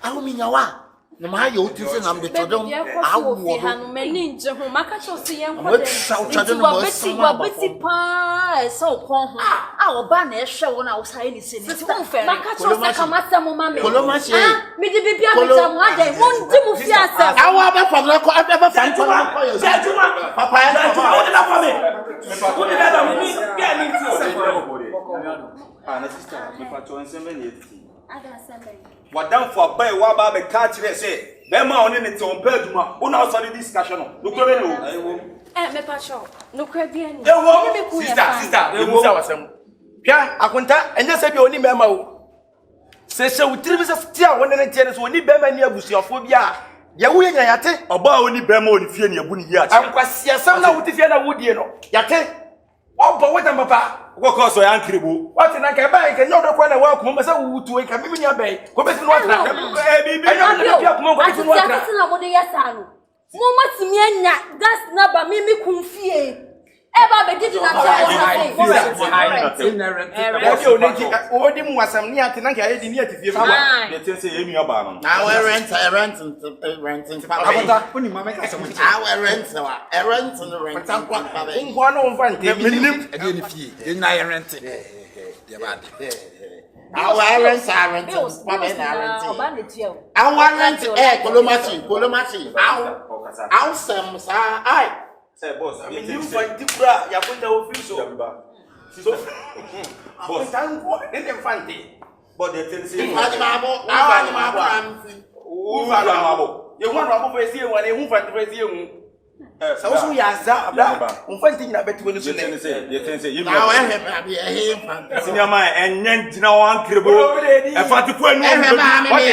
Awu minyawa. Na ma yo ti se na mbetodon. Awu wo. Meni nje ho maka chosi yen kwa de. Beti pa so kon ho. Oba na ehwe wo na wo sai ni se ni. Maka chosi kamata mo ma me. Kolomashi. Me di bibia me ta mo ade. Won di mu fi asa. Awu aba fam na ko aba fam ko. Papa ya na fa me. Ko ni da me ni get me ti. Na sister, me fa to ensemble ni eti. Ada sembe. Wadam for buy wa ba be ka kire say be ma oni ne te on pa aduma una o so the discussion no kro be no Me pa cho no kra bia ni sister e mu sa wasam hwa akonta enye se bi oni me ma o se wutiri bi se tia woni ne tie ne so oni be ma ni abusuafo bi a ye wo nya yate oba oni be ma oni fie ne abu ni ya ankwasi asam na wuti fie na wudie no yate obo weta papa ko so ya nkirebo what na ka ba nke nyodo kwa na wa ko mo se wutu e ka bibi nya be ko be si no atra bibi enyo na bia ko mo ko si no atra ati na mo de yesa no mo matimi anya gas na ba mi kunfie e ba be gidi na ta wo na odi mu asam ni ati na ka edi ni ati fie ba de tin say emi oba no na we rent papa akonta oni mama ka se mo ti rent papa ngwa no mfa nte minim e dey ni fie e na rent de ba de rent papa na rent oba ne tie rent kolomachi aw sem sa ai say boss minim fanti kura ya kwenda office so boss tango ne mfante but the tin say ye hu no abo fesi e wane hu fanti fesi e hu so so ya za abla mfanti nyina betu ni so ne the tin say you now fanti senior man enyen gina wan krebo e fanti po anu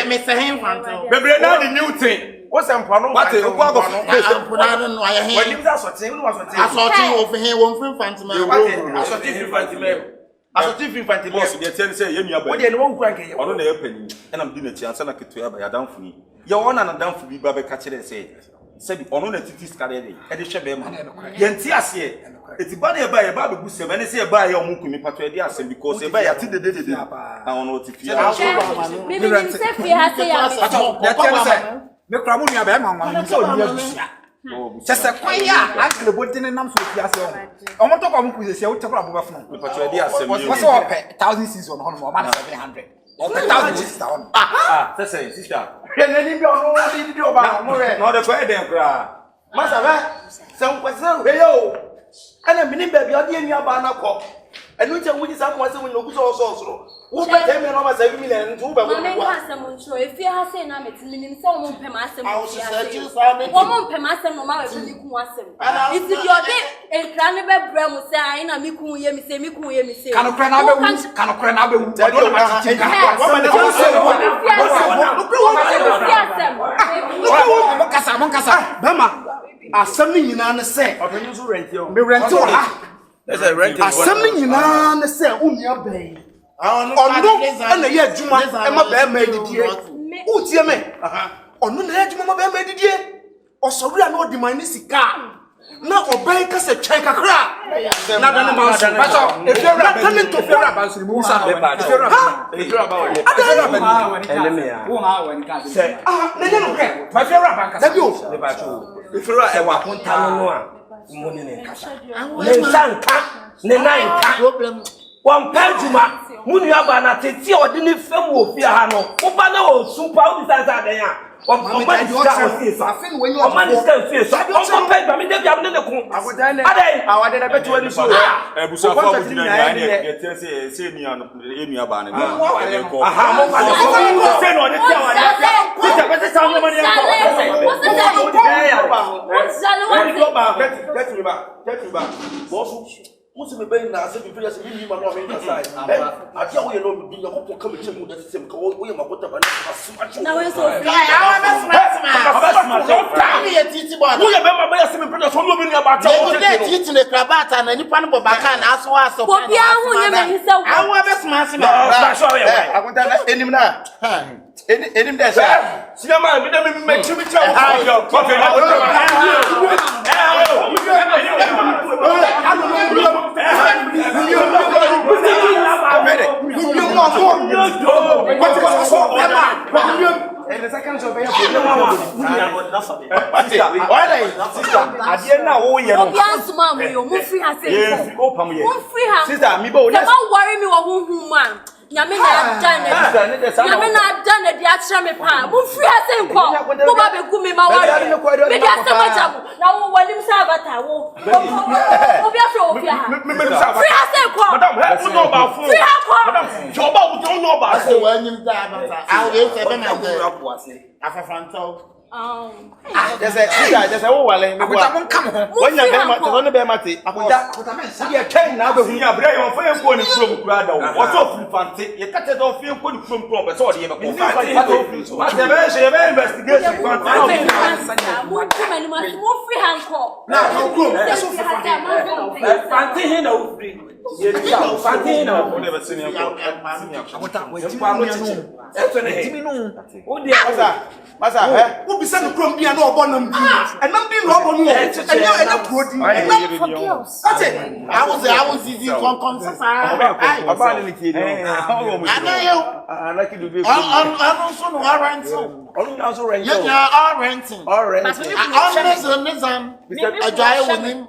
me say him fanti bebre na the new thing what's empano what e kwa go empano no aye he wani za sotin no sotin asotin wo fe won fin fanti ma asotin fin fanti me asotin fin fanti boss the tin say ye nua ba wo de no wo kura nke ono na ye pani na mdi na chiansa na ketu ya ba ya danfu ni ye wona na danfu bi ba be ka kire say sabi ono na titi skare dey e de hwe be ma ye nti ase eti ba na ye ba be guse me ne say ye ba ye omu kumi pato e de ase because ye ba ya ti de na ono ti fi me bi se fi ha se ya me kra mo nua ba ma nwa so ni abusia sese kwaya uncle bodin nam so fi ase o mo to ko mo kuse se o tekra bo ba fun pato e de ase me wo so pe 1000 season ho no ma na 700 o pe 1000 sister on sese sister nani bi ono di oba mo re no de ko e den kra masa ba se nkwase re yo ana minim ba bi odi enu ba na ko enu nche wuji sa mo se wo no kuso so wo be tem no ma 7 million ntu ba mo ne ka se mo ncho e fi ha se na metiminim se mo mpem asem wo mo mpem asem no ma we bi ku asem iti di ode enkra ne be bra mo se ai na mi ku ye mi se kan okra na be wu odi ma chichi kan mo kasa bema asem ni nyina ne se odonyo so rent yo me rent o ha asem ni nyina ne se unia bai ono na ye adwuma e ma ba ma didie utie me ono na ye adwuma ma ba ma didie osori na odi man ni sika na obai ka se twen kakra na da no ma so pacho efera talent to fera ba so mu sa be ba efera ba wole eneme wo ha wani ka se na ye no kre ba fera ba ka se be ba cho efera e wa konta no a mo ne kasa ne sanka ne nanka problem one pajuma munu aba na tete odi ni fam wo fi ha no wo ba na o super o bisa sa den a o ba di ka o fi so afin when you o man ska fi so o pa ba mi de bia me ne ko adai awade na betu ani so ebusa fa wo dina ya ne ye tese se ni anu enu aba ne ko aha mo ba se no ni ti awade se be se sa mo mani ko get me back boss Musi be na se bi fia se bi ma no me inside ati a wo ye no bi nya ko ka me chemu da se ka wo ye makota ba na we so fi ta me ye titi bo wo ye be ma ba ya se me peda so no bi nya ba ta wo ye titi ne krabata na nipa no bo baka na aso aso ko bia hu ye me hisa wo awo be smart me akonta na enim na enim da sa sinama me da me chimi cha wo ko fe na the second show. Sister, now oh yeah. Obi ansuma mo yo, mo free ha say. Yes, open here. Mo free ha. Sister, me bo. Don't worry me wo hu man. Nyame na done it. Nyame na done it. Dia kira me pa. Mo free ha say nko. Mo ba be gu me ma worry. Me dia say ma jam. Na wo walim say abata wo. Obi afro obi ha. Free ha say nko. Madam, help me know about food. Free ha ko. Madam, joba we don't know about Say when you die abata. I will say be na dey. Afafranto. There's a wall in the Come home. when you're going to be mati. You're trying now to hear brain of fire going from Grado. What's up, Fancy? You cut it off from Club, so you have investigation. Who be sent to Crum and no bonum, and not being robber, and for girls. That's it. I was easy to confess. I like to be. I'm also renting. You're renting.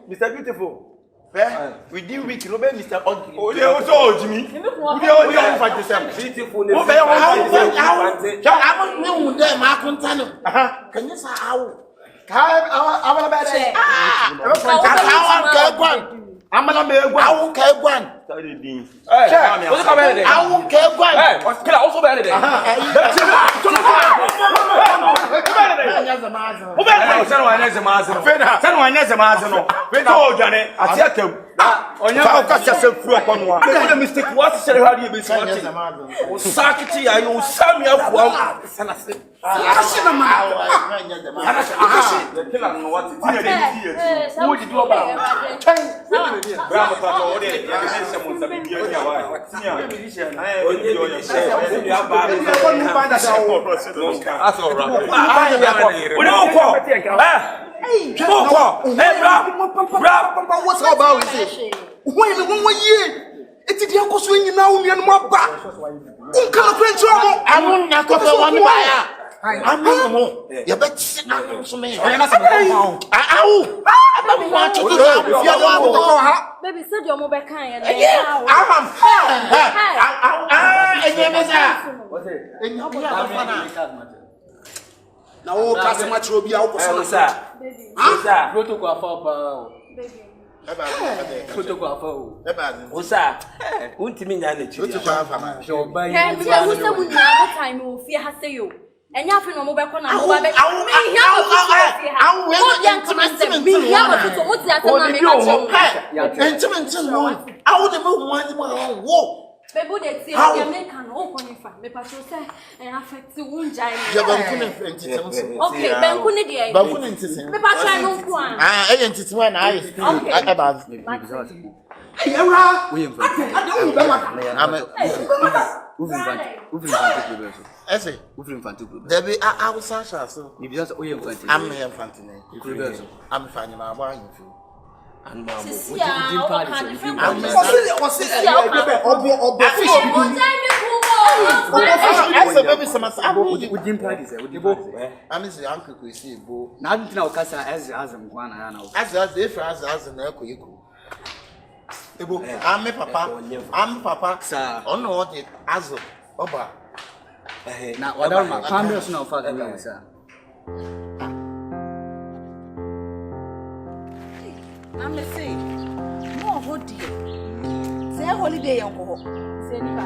Mr. Beautiful. Within week, no better Mr. Ugly. Oh, they also Jimmy. We don't fight the same. Beautiful. I want to them. I can you say how? I'm going to be one. I won't care one. I won't care one. Can I also be there? What's about it? When 1 year, it's the uncle swinging now in my back. I won't not go to one buyer. I'm not more. You bet sit down to me. I'm not want to do that. Baby, said your mobile kind. Now, all customer will be out. Protocol for protocol. Osaa, untimi nya na chi. Time will fear has say you. And you have no mobile corner. I Bebo de ti e make an open fa me pa so say en affect unja ni Ya banku ne entitem so okay banku ne de ai banku ne entitem me pa try no ko an entitem na ai eba Era We am ese Debbie I was Sasha so I'm fine na agba yin fu and now I'm papa sir on what it azo oba na wada ma family so na fa ka sir I'm the same. More holiday. Say holiday yanko. say ni ba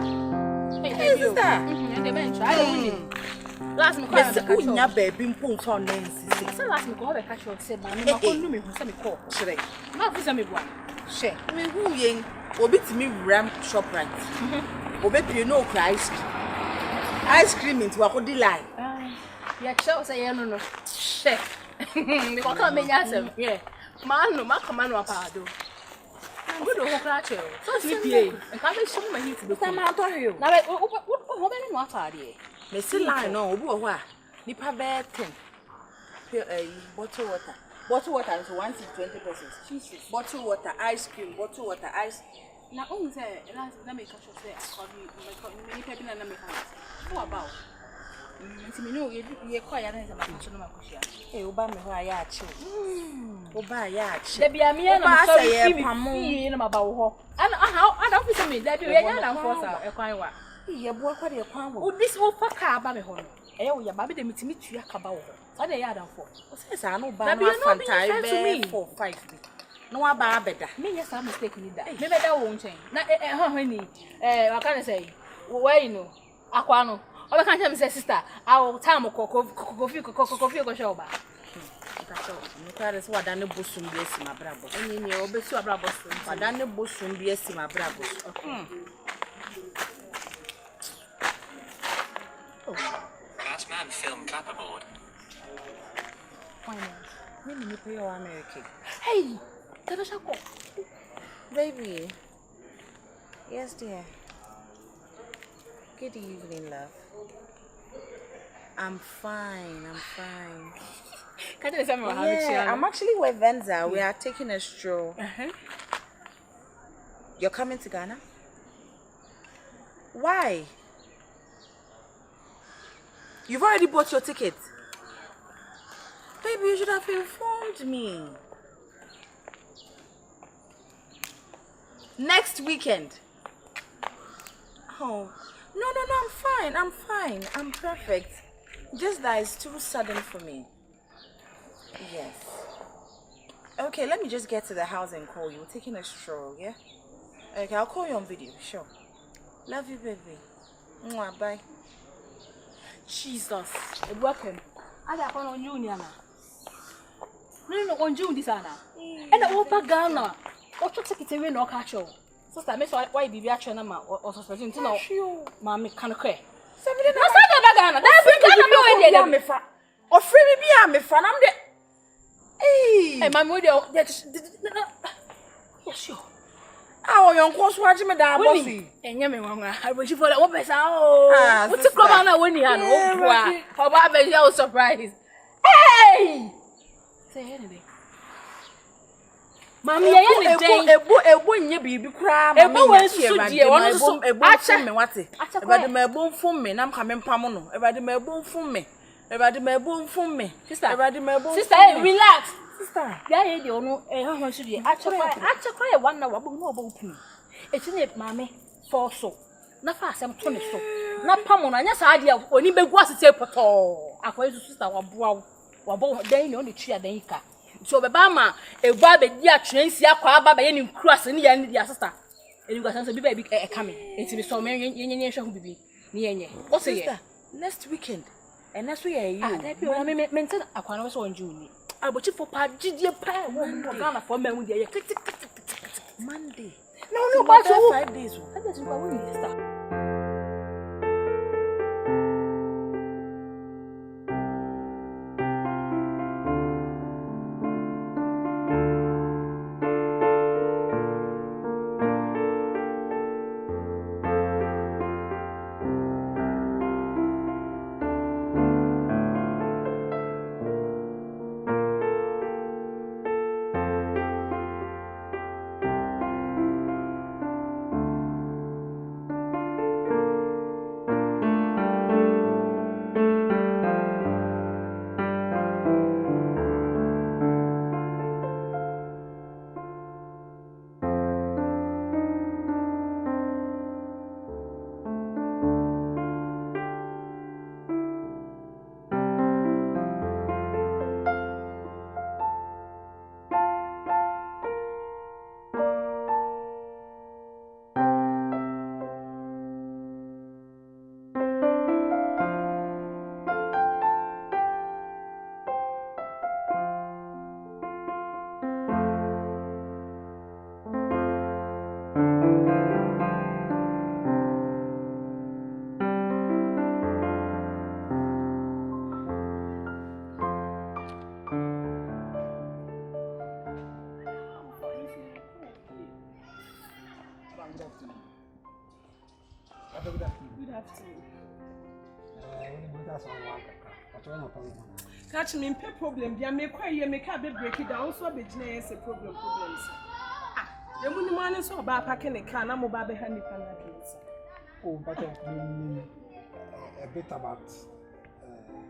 Hey sister. And the bench I don't last me Yes, unya baby mpon so na nsisi. say last me go be catch up say ma me ma ko nu me hu say me call Chere. ma fu say me bua She. Me hu yen obi timi ram shop right. Obi pie no cry ice cream. Ice cream into akodi lie. ya show say ya no she me ko come me nya say yeah man no ma come no apado we do ho crash so sleepy and can be show my hit be Say ma to hwe. na be ho be no apade Me see line no obi wo ho a nipa be 10. Bottle water is 1 to 20 pesos. Jesus. Bottle water, ice cream, bottle water, ice. na o say last na me catch up say akọbi me nipa bi na me catch how about Nti me no ye kwa ya na nza makoso no makosia. Oba me ho aya ache. Oba ya ache. Da bia me na so fi na maba wo ho. Ana ofisi me da bia ye nya na force e kwan wa. Ye bo akwa de kwan wo. This wo fa ka ba me ho no. Eye wo ya ba me de mitimi tua ka ba wo ho. Sa de ya adamfo. O se sa na oba no afanta be 4-5 bi. No wa ba abeda. Me yes a mistake ni da. Me be da wo nchen. Na ho ni waka ne say where you know akwa no. Oba kan tell me say sister, I will time coffee go show ba. No kare so wada ne bosum bi esi mabrabo. Enyi ni obesu abrabo so. Wada ne bosum bi esi mabrabo. Batman film clapperboard. Why not? Let me pay your American. Hey, Tabashako. Baby. Yes, dear. Good evening, love. I'm fine. Can't you tell me what Yeah, I'm actually with Venza. We are taking a stroll. You're coming to Ghana? Why? You've already bought your ticket. Baby, you should have informed me. Next weekend. Oh, no, I'm fine. I'm perfect. Just that it's too sudden for me. Yes. Okay, let me just get to the house and call you. We're taking a stroll, yeah? Okay, I'll call you on video, sure. Love you, baby. Mwah, bye. Jesus, welcome. I got on you, Niana. No, on June this Anna. And the Opa Ghana. Or took it away no catch you. Sister, Miss why be reaction or suspecting to know. Mammy can't cry. Somebody not Ghana. That's Ghana. Me fa. Or free me be me fan. I'm the. Hey, my mother. Yes, sure. Oh, your course watching me down, bossy. And you I wish you for the open sound. What's the problem when you had no? How about you surprise? Hey! Say anything. Mommy, a boy, you be crying. A boy, me what it. About the bone for me, and I'm coming Pamono. About the bone for me. About the bone for me. Sister, sister, relax. Sister, yeah, you know, how should you actually one hour, but no about me. It's in it, mammy, for so. Not fast, I'm 20 so. Not Pamona, yes, idea when you be was a tape at all. I call you sister, or brow, or both day on the tree at the Inca. So, the Bama, a baby, dear train, see a car by any cross in the end of the sister. And you got some baby coming. It's so many Indian who be near. What's it? Next weekend. And that's where you are. I mentioned a corner so in June. I will for Pagia Pie, Ghana for men with the Monday. No, but 5 days. I just go with you. Catch me in problem. They make quite you make a break it down so be generic problems. The money so about packing a can, I'm about the handy can. Oh, but a bit about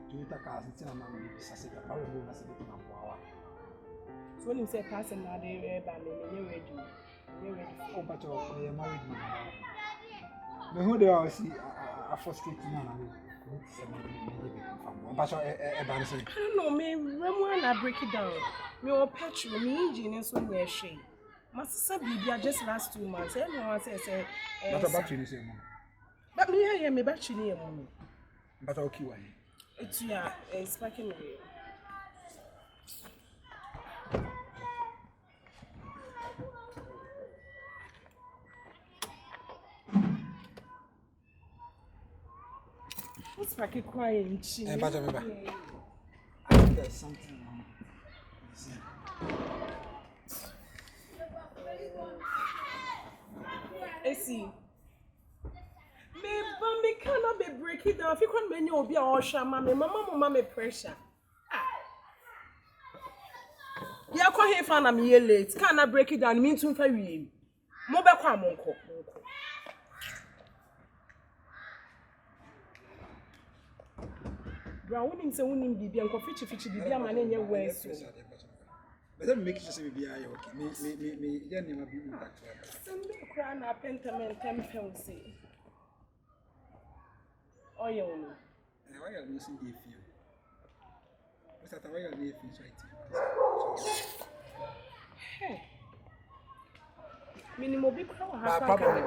Toyota cars ntina na me sase da power move na se bit na boa. So when you say person na dey ba me ready. You ready. Oh, but you married man. Me who they are see a frustrating man na me. But I don't know, me when I break it down. Me or petrol, me engine so near shame. My sister baby just last 2 months. Everyone say but about you say mom. But me hear me back you near mom. But okay one. It's yeah, it's packing away. What's packing crying? But I think there's something wrong. I see. Me cannot be breaking down. If you can't menu be all shama, me mama me pressure. Yeah, come here fan am here late. Can I break it down? Mean to for you. Mo be kwa monko. Bro, we say we need bibi enko fichi bibi ama na nye we so. But then make sure say bibi aye okay. Me ya nema bi mu back to her. Sembe kra na pentament tempem say. Oh yeah, no. Why are you using the feel? What's that? Why are you using it? Hey. Minimum big crowd has Probably.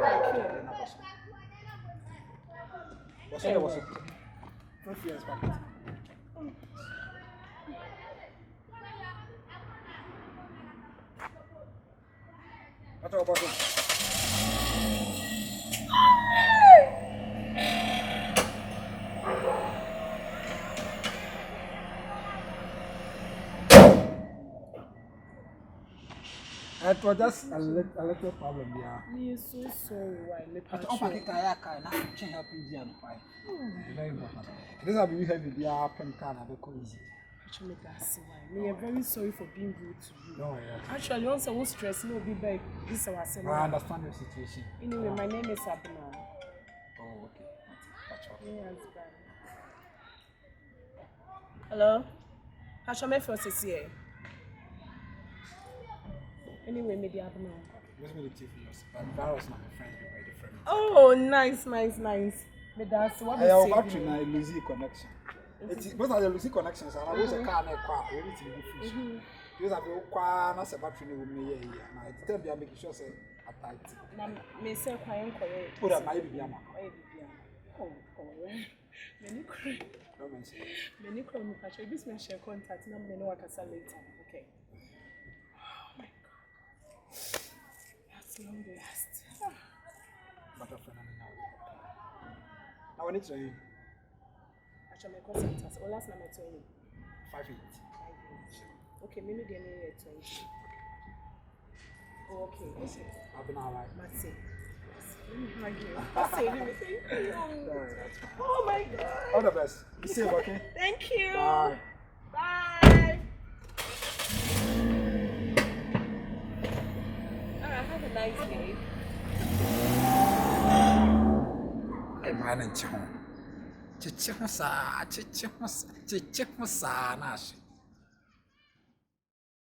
What's it? 3 years back. What about it? It was just a little problem there. Me so sorry why me But on packet kayaka na change help you and fine. Very important. This have you heavy there pen can have easy. Actually, that's why. Me are very sorry for being rude to you. No, yeah. Actually, once I was stressed, no be back. This is our seminar. I understand your situation. Anyway, my name is Abna. Oh, okay. Yes, hello? Actually, my first is here. Anyway, maybe Abna. Let's make it for yours. But Barrow's not my friend, you're very different. Oh, nice. Me that's what I have battery na Lucy connection. It's most of the Lucy connections and I was a car na kwa everything be free. Because I be kwa na se battery na me here. Na it tell me make sure say tight. Na me say kwa correct. Put up my baby ama. Oh, many cry. No mention. Many cry me catch. This me share contact na me know what I say later. Okay. Oh my God. That's long last. Butterfly now. Now we need to you. Actually, my contact. All last number 20. 58. Okay, maybe the near 20. Oh, okay. I've been alright. Matty. Let me hug you. Thank you. Oh my God. All the best. Be safe, okay? Thank you. Bye. Bye. Alright, have a nice day. Man and Chon. Chichimosa, na.